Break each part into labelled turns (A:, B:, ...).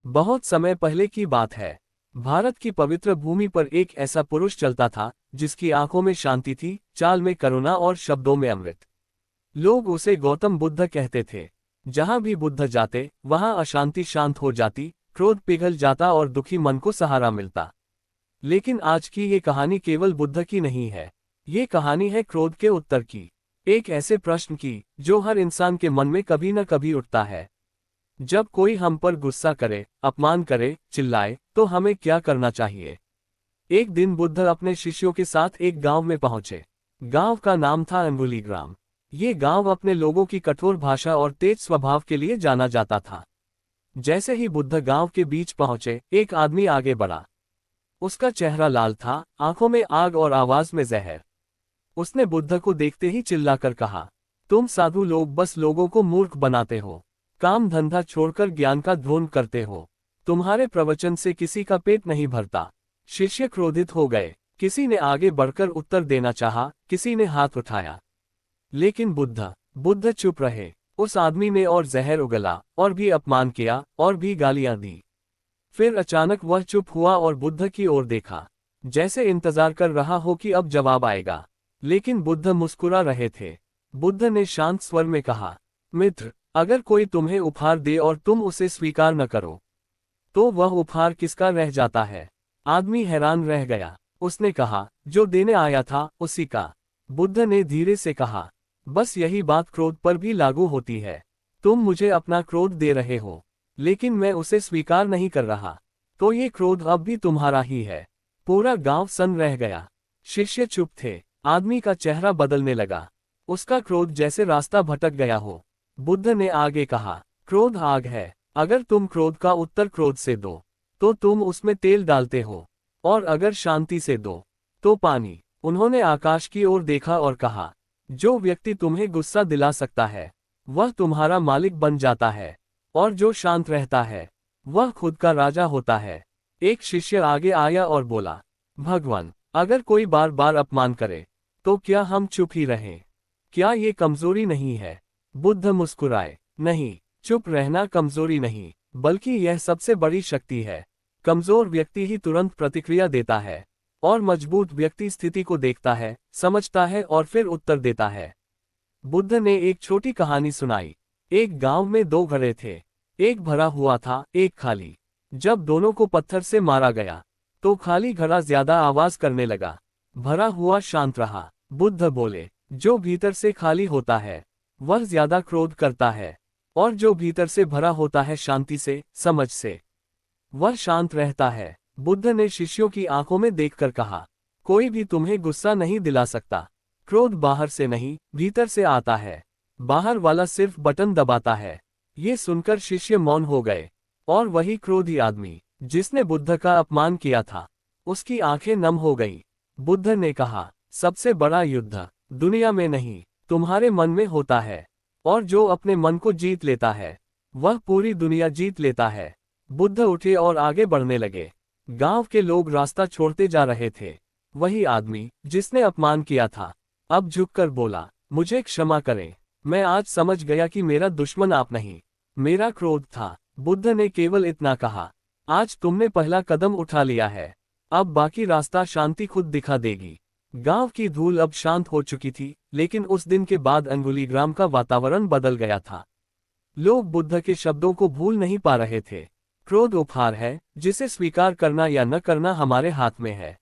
A: बहुत समय पहले की बात है। भारत की पवित्र भूमि पर एक ऐसा पुरुष चलता था जिसकी आंखों में शांति थी, चाल में करुणा और शब्दों में अमृत। लोग उसे गौतम बुद्ध कहते थे। जहां भी बुद्ध जाते वहां अशांति शांत हो जाती, क्रोध पिघल जाता और दुखी मन को सहारा मिलता। लेकिन आज की ये कहानी केवल बुद्ध की नहीं है। ये कहानी है क्रोध के उत्तर की। एक ऐसे प्रश्न की जो हर इंसान के मन में कभी न कभी उठता है। जब कोई हम पर गुस्सा करे, अपमान करे, चिल्लाए, तो हमें क्या करना चाहिए। एक दिन बुद्ध अपने शिष्यों के साथ एक गांव में पहुंचे। गांव का नाम था अंगुली ग्राम। ये गांव अपने लोगों की कठोर भाषा और तेज स्वभाव के लिए जाना जाता था। जैसे ही बुद्ध गांव के बीच पहुंचे, एक आदमी आगे बढ़ा। उसका चेहरा लाल था, आंखों में आग और आवाज में जहर। उसने बुद्ध को देखते ही चिल्लाकर कहा, तुम साधु लोग बस लोगों को मूर्ख बनाते हो, काम धंधा छोड़कर ज्ञान का ढोंग करते हो। तुम्हारे प्रवचन से किसी का पेट नहीं भरता। शिष्य क्रोधित हो गए। किसी ने आगे बढ़कर उत्तर देना चाहा, किसी ने हाथ उठाया। लेकिन बुद्ध चुप रहे। उस आदमी ने और जहर उगला, और भी अपमान किया, और भी गालियां दी। फिर अचानक वह चुप हुआ और बुद्ध की ओर देखा, जैसे इंतजार कर रहा हो कि अब जवाब आएगा। लेकिन बुद्ध मुस्कुरा रहे थे। बुद्ध ने शांत स्वर में कहा, मित्र, अगर कोई तुम्हें उपहार दे और तुम उसे स्वीकार न करो, तो वह उपहार किसका रह जाता है। आदमी हैरान रह गया। उसने कहा, जो देने आया था उसी का। बुद्ध ने धीरे से कहा, बस यही बात क्रोध पर भी लागू होती है। तुम मुझे अपना क्रोध दे रहे हो, लेकिन मैं उसे स्वीकार नहीं कर रहा, तो ये क्रोध अब भी तुम्हारा ही है। पूरा गांव सन्न रह गया। शिष्य चुप थे। आदमी का चेहरा बदलने लगा। उसका क्रोध जैसे रास्ता भटक गया हो। बुद्ध ने आगे कहा, क्रोध आग है। अगर तुम क्रोध का उत्तर क्रोध से दो, तो तुम उसमें तेल डालते हो, और अगर शांति से दो, तो पानी। उन्होंने आकाश की ओर देखा और कहा, जो व्यक्ति तुम्हें गुस्सा दिला सकता है, वह तुम्हारा मालिक बन जाता है, और जो शांत रहता है, वह खुद का राजा होता है। एक शिष्य आगे आया और बोला, भगवान, अगर कोई बार बार अपमान करे, तो क्या हम चुप ही रहें? क्या ये कमजोरी नहीं है? बुद्ध मुस्कुराए, नहीं, चुप रहना कमजोरी नहीं, बल्कि यह सबसे बड़ी शक्ति है। कमजोर व्यक्ति ही तुरंत प्रतिक्रिया देता है, और मजबूत व्यक्ति स्थिति को देखता है, समझता है और फिर उत्तर देता है। बुद्ध ने एक छोटी कहानी सुनाई। एक गांव में दो घड़े थे। एक भरा हुआ था, एक खाली। जब दोनों को पत्थर से मारा गया, तो खाली घड़ा ज्यादा आवाज करने लगा, भरा हुआ शांत रहा। बुद्ध बोले, जो भीतर से खाली होता है, वह ज्यादा क्रोध करता है, और जो भीतर से भरा होता है शांति से, समझ से, वह शांत रहता है। बुद्ध ने शिष्यों की आंखों में देखकर कहा, कोई भी तुम्हें गुस्सा नहीं दिला सकता। क्रोध बाहर से नहीं, भीतर से आता है। बाहर वाला सिर्फ बटन दबाता है। ये सुनकर शिष्य मौन हो गए, और वही क्रोधी आदमी जिसने बुद्ध का अपमान किया था, उसकी आंखें नम हो गईं। बुद्ध ने कहा, सबसे बड़ा युद्ध दुनिया में नहीं, तुम्हारे मन में होता है, और जो अपने मन को जीत लेता है, वह पूरी दुनिया जीत लेता है। बुद्ध उठे और आगे बढ़ने लगे। गांव के लोग रास्ता छोड़ते जा रहे थे। वही आदमी जिसने अपमान किया था, अब झुककर बोला, मुझे क्षमा करें, मैं आज समझ गया कि मेरा दुश्मन आप नहीं, मेरा क्रोध था। बुद्ध ने केवल इतना कहा, आज तुमने पहला कदम उठा लिया है, अब बाकी रास्ता शांति खुद दिखा देगी। गांव की धूल अब शांत हो चुकी थी, लेकिन उस दिन के बाद अंगुली ग्राम का वातावरण बदल गया था। लोग बुद्ध के शब्दों को भूल नहीं पा रहे थे। क्रोध उपहार है, जिसे स्वीकार करना या न करना हमारे हाथ में है।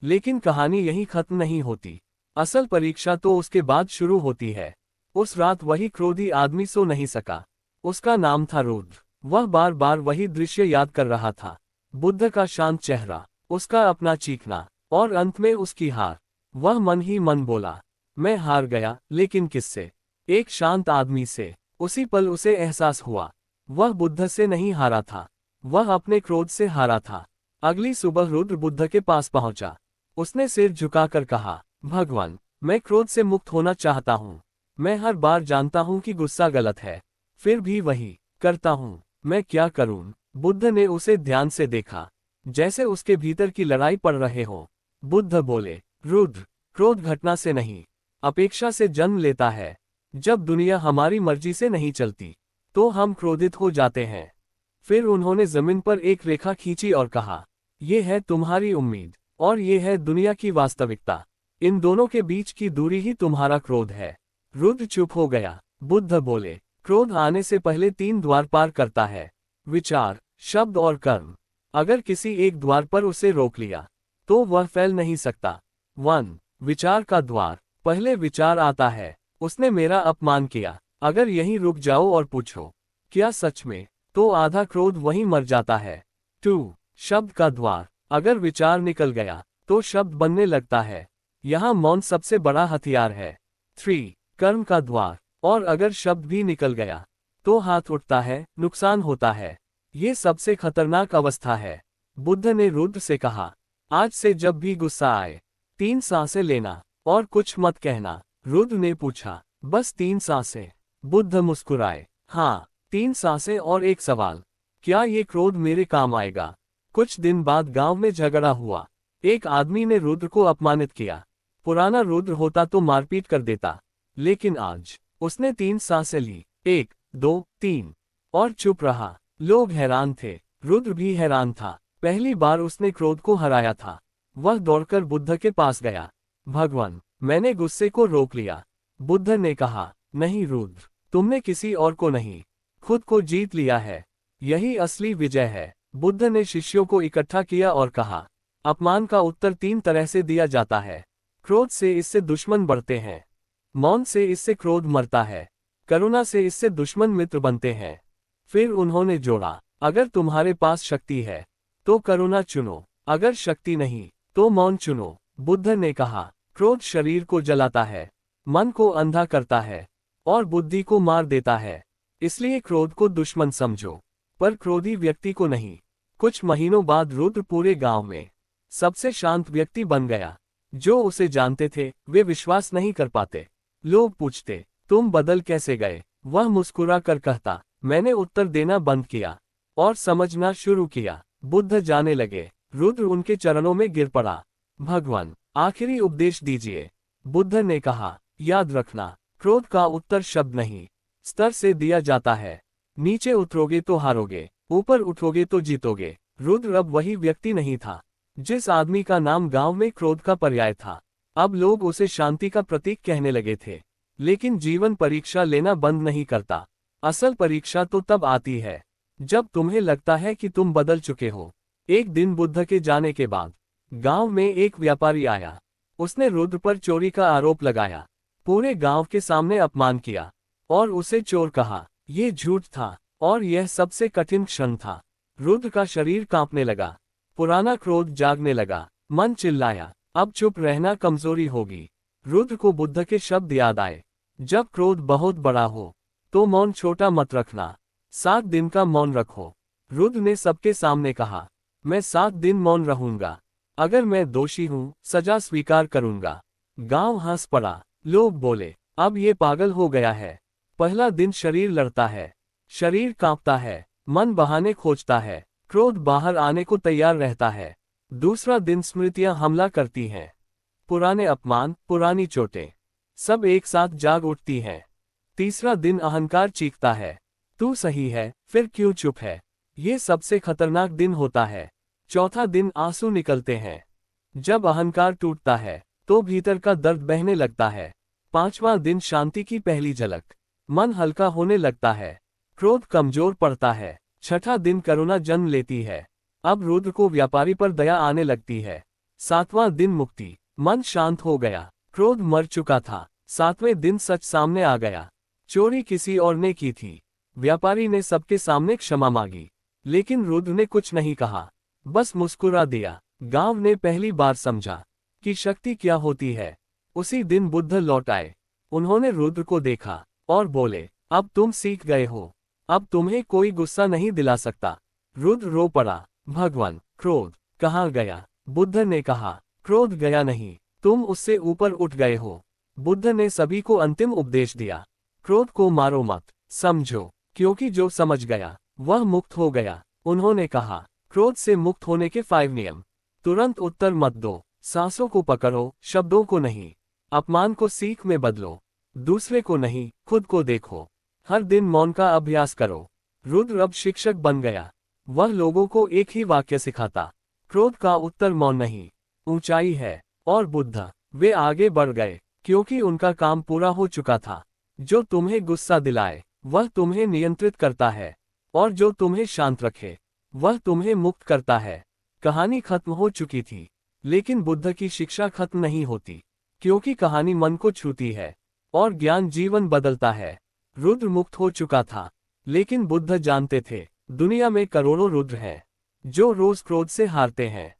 A: लेकिन कहानी यहीं खत्म नहीं होती। असल परीक्षा तो उसके बाद शुरू होती है। उस रात वही क्रोधी आदमी सो नहीं सका। उसका नाम था रुद्र। वह बार बार वही दृश्य याद कर रहा था। बुद्ध का शांत चेहरा, उसका अपना चीखना, और अंत में उसकी हार। वह मन ही मन बोला, मैं हार गया, लेकिन किससे? एक शांत आदमी से। उसी पल उसे एहसास हुआ, वह बुद्ध से नहीं हारा था, वह अपने क्रोध से हारा था। अगली सुबह रुद्र बुद्ध के पास पहुंचा। उसने सिर झुकाकर कहा, भगवान, मैं क्रोध से मुक्त होना चाहता हूँ। मैं हर बार जानता हूँ कि गुस्सा गलत है, फिर भी वही करता हूँ। मैं क्या करूँ? बुद्ध ने उसे ध्यान से देखा, जैसे उसके भीतर की लड़ाई पड़ रहे हो। बुद्ध बोले, रुद्र, क्रोध घटना से नहीं, अपेक्षा से जन्म लेता है। जब दुनिया हमारी मर्जी से नहीं चलती, तो हम क्रोधित हो जाते हैं। फिर उन्होंने जमीन पर एक रेखा खींची और कहा, ये है तुम्हारी उम्मीद और ये है दुनिया की वास्तविकता। इन दोनों के बीच की दूरी ही तुम्हारा क्रोध है। रुद्र चुप हो गया। बुद्ध बोले, क्रोध आने से पहले 3 द्वार पार करता है, विचार, शब्द और कर्म। अगर किसी एक द्वार पर उसे रोक लिया तो वह फैल नहीं सकता। 1. विचार का द्वार। पहले विचार आता है, उसने मेरा अपमान किया। अगर यहीं रुक जाओ और पूछो, क्या सच में, तो आधा क्रोध वहीं मर जाता है। 2. शब्द का द्वार। अगर विचार निकल गया तो शब्द बनने लगता है। यहाँ मौन सबसे बड़ा हथियार है। 3. कर्म का द्वार। और अगर शब्द भी निकल गया तो हाथ उठता है, नुकसान होता है। ये सबसे खतरनाक अवस्था है। बुद्ध ने रुद्र से कहा, आज से जब भी गुस्सा आए 3 सांसें लेना और कुछ मत कहना। रुद्र ने पूछा, बस 3 सांसें? बुद्ध मुस्कुराए, हाँ, 3 सांसें और एक सवाल, क्या ये क्रोध मेरे काम आएगा? कुछ दिन बाद गांव में झगड़ा हुआ। एक आदमी ने रुद्र को अपमानित किया। पुराना रुद्र होता तो मारपीट कर देता, लेकिन आज उसने 3 सांसें ली, 1, 2, 3, और चुप रहा। लोग हैरान थे, रुद्र भी हैरान था। पहली बार उसने क्रोध को हराया था। वह दौड़कर बुद्ध के पास गया। भगवान, मैंने गुस्से को रोक लिया। बुद्ध ने कहा, नहीं रुद्र, तुमने किसी और को नहीं, खुद को जीत लिया है। यही असली विजय है। बुद्ध ने शिष्यों को इकट्ठा किया और कहा, अपमान का उत्तर 3 तरह से दिया जाता है। क्रोध से इससे दुश्मन बढ़ते हैं, मौन से इससे क्रोध मरता है, करुणा से इससे दुश्मन मित्र बनते हैं। फिर उन्होंने जोड़ा, अगर तुम्हारे पास शक्ति है तो करुणा चुनो, अगर शक्ति नहीं तो मौन चुनो। बुद्ध ने कहा, क्रोध शरीर को जलाता है, मन को अंधा करता है और बुद्धि को मार देता है। इसलिए क्रोध को दुश्मन समझो, पर क्रोधी व्यक्ति को नहीं। कुछ महीनों बाद रुद्र पूरे गांव में सबसे शांत व्यक्ति बन गया। जो उसे जानते थे वे विश्वास नहीं कर पाते। लोग पूछते, तुम बदल कैसे गए? वह मुस्कुरा कर कहता, मैंने उत्तर देना बंद किया और समझना शुरू किया। बुद्ध जाने लगे। रुद्र उनके चरणों में गिर पड़ा। भगवान, आखिरी उपदेश दीजिए। बुद्ध ने कहा, याद रखना, क्रोध का उत्तर शब्द नहीं, स्तर से दिया जाता है। नीचे उतरोगे तो हारोगे, ऊपर उठोगे तो जीतोगे। रुद्र अब वही व्यक्ति नहीं था जिस आदमी का नाम गांव में क्रोध का पर्याय था। अब लोग उसे शांति का प्रतीक कहने लगे थे। लेकिन जीवन परीक्षा लेना बंद नहीं करता। असल परीक्षा तो तब आती है जब तुम्हें लगता है कि तुम बदल चुके हो। एक दिन बुद्ध के जाने के बाद गांव में एक व्यापारी आया। उसने रुद्र पर चोरी का आरोप लगाया, पूरे गांव के सामने अपमान किया और उसे चोर कहा। यह झूठ था और यह सबसे कठिन क्षण था। रुद्र का शरीर कांपने लगा, पुराना क्रोध जागने लगा। मन चिल्लाया, अब चुप रहना कमजोरी होगी। रुद्र को बुद्ध के शब्द याद आए, जब क्रोध बहुत बड़ा हो तो मौन छोटा मत रखना, 7 दिन का मौन रखो। रुद्र ने सबके सामने कहा, मैं 7 दिन मौन रहूंगा। अगर मैं दोषी हूं, सजा स्वीकार करूंगा। गांव हंस पड़ा। लोग बोले, अब ये पागल हो गया है। पहला दिन शरीर लड़ता है, शरीर कांपता है, मन बहाने खोजता है, क्रोध बाहर आने को तैयार रहता है। दूसरा दिन स्मृतियां हमला करती हैं, पुराने अपमान, पुरानी चोटें, सब एक साथ जाग उठती हैं। तीसरा दिन अहंकार चीखता है, तू सही है, फिर क्यों चुप है। ये सबसे खतरनाक दिन होता है। चौथा दिन आंसू निकलते हैं। जब अहंकार टूटता है तो भीतर का दर्द बहने लगता है। 5वां दिन शांति की पहली झलक, मन हल्का होने लगता है, क्रोध कमजोर पड़ता है। 6ठा दिन करुणा जन्म लेती है, अब रुद्र को व्यापारी पर दया आने लगती है। 7वां दिन मुक्ति, मन शांत हो गया, क्रोध मर चुका था। 7वें दिन सच सामने आ गया, चोरी किसी और ने की थी। व्यापारी ने सबके सामने क्षमा मांगी, लेकिन रुद्र ने कुछ नहीं कहा, बस मुस्कुरा दिया। गांव ने पहली बार समझा कि शक्ति क्या होती है। उसी दिन बुद्ध लौट आए। उन्होंने रुद्र को देखा और बोले, अब तुम सीख गए हो, अब तुम्हें कोई गुस्सा नहीं दिला सकता। रुद्र रो पड़ा, भगवान, क्रोध कहाँ गया? बुद्ध ने कहा, क्रोध गया नहीं, तुम उससे ऊपर उठ गए हो। बुद्ध ने सभी को अंतिम उपदेश दिया, क्रोध को मारो मत, समझो, क्योंकि जो समझ गया वह मुक्त हो गया। उन्होंने कहा, क्रोध से मुक्त होने के 5 नियम। तुरंत उत्तर मत दो, सांसों को पकड़ो, शब्दों को नहीं। अपमान को सीख में बदलो, दूसरे को नहीं, खुद को देखो। हर दिन मौन का अभ्यास करो। रुद्र अब शिक्षक बन गया। वह लोगों को एक ही वाक्य सिखाता। क्रोध का उत्तर मौन नहीं, ऊंचाई है। और बुद्ध, वे आगे बढ़ गए, क्योंकि उनका काम पूरा हो चुका था। जो तुम्हें गुस्सा दिलाए, वह तुम्हें नियंत्रित करता है, और जो तुम्हें शांत रखे, वह तुम्हें मुक्त करता है। कहानी खत्म हो चुकी थी, लेकिन बुद्ध की शिक्षा खत्म नहीं होती, क्योंकि कहानी मन को छूती है, और ज्ञान जीवन बदलता है। रुद्र मुक्त हो चुका था, लेकिन बुद्ध जानते थे, दुनिया में करोड़ों रुद्र हैं, जो रोज क्रोध से हारते हैं।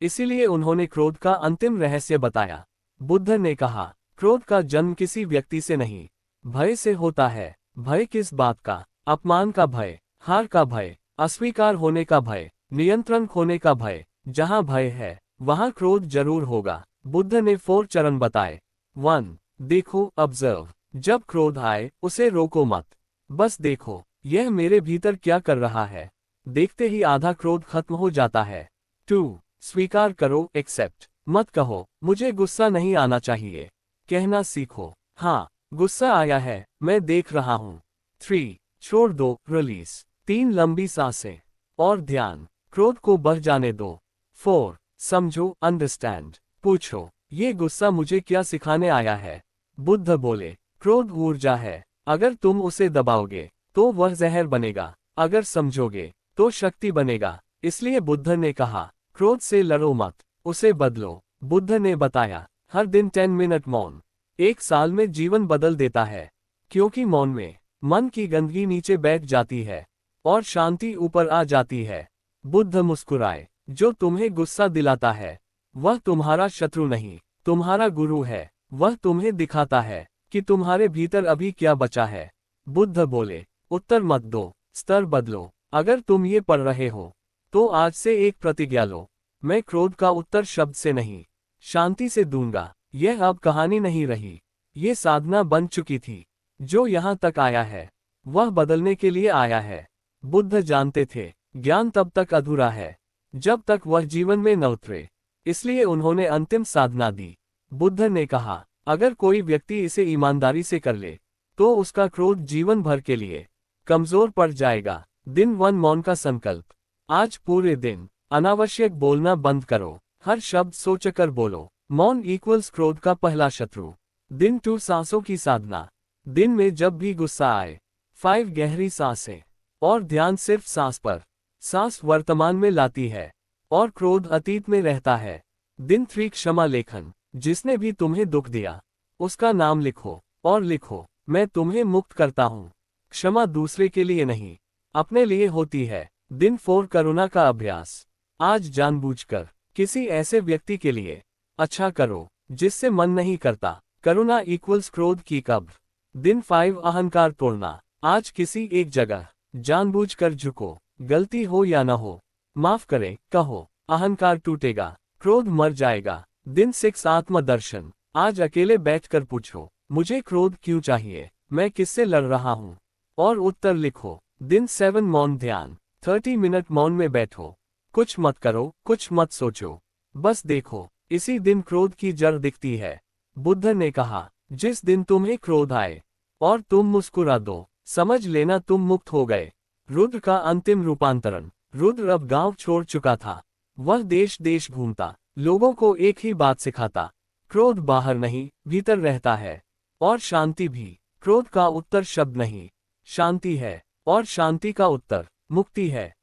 A: इसीलिए उन्होंने क्रोध का अंतिम रहस्य बताया। बुद्ध ने कहा, क्रोध का जन्म किसी व्यक्ति से नहीं, भय से होता है। भय किस बात का? अपमान का भय, हार का भय, अस्वीकार होने का भय, नियंत्रण खोने का भय। जहां भय है, वहां क्रोध जरूर होगा। बुद्ध ने 4 चरण बताए। 1. देखो, ऑब्जर्व। जब क्रोध आए, उसे रोको मत, बस देखो, यह मेरे भीतर क्या कर रहा है। देखते ही आधा क्रोध खत्म हो जाता है। 2. स्वीकार करो, एक्सेप्ट। मत कहो, मुझे गुस्सा नहीं आना चाहिए। कहना सीखो, हाँ, गुस्सा आया है, मैं देख रहा हूँ। 3. छोड़ दो, रिलीज। 3. लंबी सांसें और ध्यान, क्रोध को बह जाने दो। 4. समझो, अंडरस्टैंड। पूछो, ये गुस्सा मुझे क्या सिखाने आया है? बुद्ध बोले, क्रोध ऊर्जा है, अगर तुम उसे दबाओगे, तो वह जहर बनेगा, अगर समझोगे, तो शक्ति बनेगा। इसलिए बुद्ध ने कहा, क्रोध से लड़ो मत, उसे बदलो। बुद्ध ने बताया, हर दिन 10 मिनट मौन 1 साल में जीवन बदल देता है, क्योंकि मौन में मन की गंदगी नीचे बैठ जाती है, और शांति ऊपर आ जाती है। बुद्ध मुस्कुराए, जो तुम्हें गुस्सा दिलाता है, वह तुम्हारा शत्रु नहीं, तुम्हारा गुरु है। वह तुम्हें दिखाता है कि तुम्हारे भीतर अभी क्या बचा है। बुद्ध बोले, उत्तर मत दो, स्तर बदलो। अगर तुम ये पढ़ रहे हो, तो आज से एक प्रतिज्ञा लो, मैं क्रोध का उत्तर शब्द से नहीं, शांति से दूंगा। यह अब कहानी नहीं रही, ये साधना बन चुकी थी। जो यहाँ तक आया है, वह बदलने के लिए आया है। बुद्ध जानते थे, ज्ञान तब तक अधूरा है, जब तक वह जीवन में न उतरे। इसलिए उन्होंने अंतिम साधना दी। बुद्ध ने कहा, अगर कोई व्यक्ति इसे ईमानदारी से कर ले, तो उसका क्रोध जीवन भर के लिए कमजोर पड़ जाएगा। दिन 1 मौन का संकल्प। आज पूरे दिन अनावश्यक बोलना बंद करो, हर शब्द सोचकर बोलो। मौन इक्वल्स क्रोध का पहला शत्रु। दिन 2 सांसों की साधना। दिन में जब भी गुस्सा आए, 5 गहरी सांसें, और ध्यान सिर्फ सांस पर। सांस वर्तमान में लाती है, और क्रोध अतीत में रहता है। दिन 3 क्षमा लेखन। जिसने भी तुम्हें दुख दिया, उसका नाम लिखो, और लिखो, मैं तुम्हें मुक्त करता हूँ। क्षमा दूसरे के लिए नहीं, अपने लिए होती है। दिन 4 करुणा का अभ्यास। आज जानबूझकर किसी ऐसे व्यक्ति के लिए अच्छा करो, जिससे मन नहीं करता। करुणा इक्वल्स क्रोध की कब्र। दिन 5 अहंकार तोड़ना। आज किसी एक जगह जानबूझकर झुको, गलती हो या न हो, माफ करे, कहो, अहंकार टूटेगा, क्रोध मर जाएगा। दिन 6 आत्मदर्शन। आज अकेले बैठकर पूछो, मुझे क्रोध क्यों चाहिए, मैं किससे लड़ रहा हूँ, और उत्तर लिखो। दिन 7 मौन ध्यान। 30 मिनट मौन में बैठो, कुछ मत करो, कुछ मत सोचो, बस देखो। इसी दिन क्रोध की जड़ दिखती है। बुद्ध ने कहा, जिस दिन तुम्हें क्रोध आए और तुम मुस्कुरा दो, समझ लेना तुम मुक्त हो गए। रुद्र का अंतिम रूपांतरण। रुद्र अब गांव छोड़ चुका था। वह देश देश घूमता, लोगों को एक ही बात सिखाता, क्रोध बाहर नहीं, भीतर रहता है। और शांति भी। क्रोध का उत्तर शब्द नहीं, शांति है, और शांति का उत्तर मुक्ति है।